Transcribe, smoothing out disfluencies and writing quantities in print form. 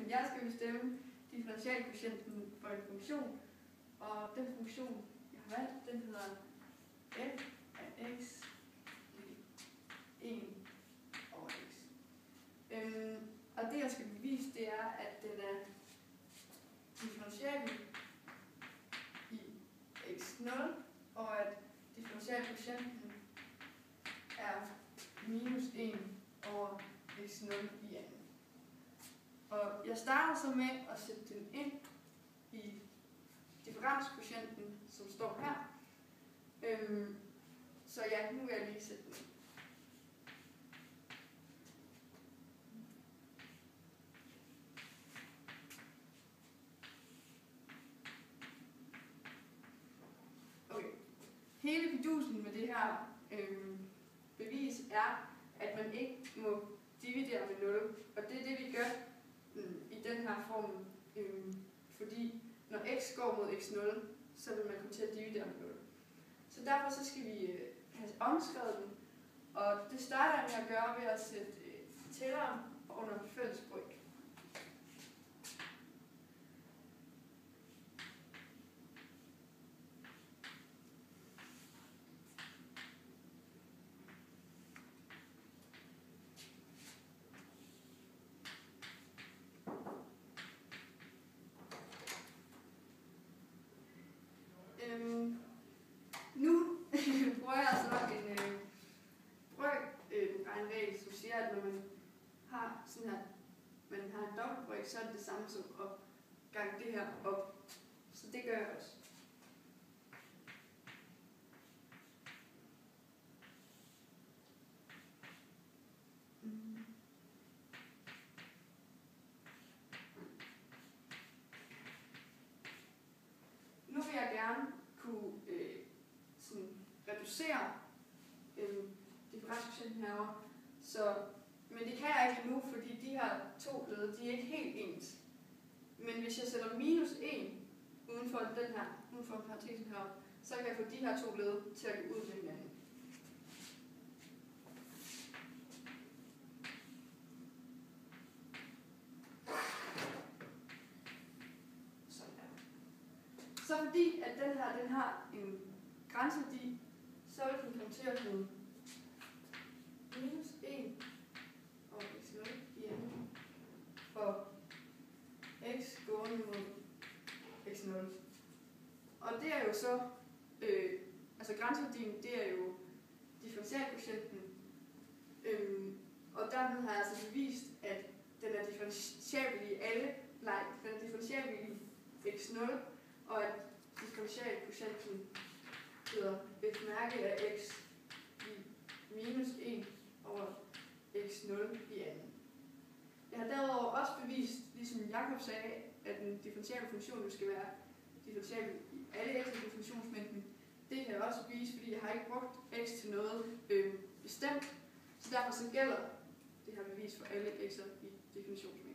Jeg skal bestemme differentialkvotienten for en funktion, og den funktion, jeg har valgt, den hedder f af x lig 1 over x. Og det, jeg skal bevise, det er, at den er differentiabel i x0, og at differentialkvotienten er minus 1 over x0 i anden. Og jeg starter så med at sætte den ind i differenskvotienten, som står her. Så ja, nu vil jeg lige sætte den ind. Okay. Hele fidusen med det her bevis er, at man ikke må dividere med 0. Og det er det, vi gør i den her form, fordi når x går mod x0, så vil man komme til at dividere med 0. Så derfor så skal vi have omskrevet den, og det starter jeg med at gøre ved at sætte tælleren under fælles bryg. Nu bruger jeg så en brøkregnregel, som siger, at når man har sådan her, man har en dobbeltbryg, så er det det samme som at gange det her op. Så det gør jeg også. Nu vil jeg gerne kunne reducere differenskvotienten herovre. Men det kan jeg ikke endnu, fordi de her to led, de er ikke helt ens. Men hvis jeg sætter minus 1 uden for den her, uden for parentesen heroppe, så kan jeg få de her to led til at gå ud med hinanden. Så fordi at den her, den har en grænseværdi, så vil den komme til at hedde minus 1 over x0 i anden for x gående mod x0. Og det er jo så, altså grænseværdien, det er jo differentialkvotienten, og dermed har jeg altså bevist, at den er differentiabel i alle, den er differentiabel i x0, og at differentialkvotienten hedder et mærke af x i minus 1 over x0 i anden. Jeg har derudover også bevist, ligesom Jakob sagde, at en differentiabel funktion skal være differentiabel i alle x i funktionsmængden. Det kan jeg også bevise, fordi jeg har ikke brugt x til noget bestemt, så derfor så gælder det her bevis for alle x'er i definitionsmængden.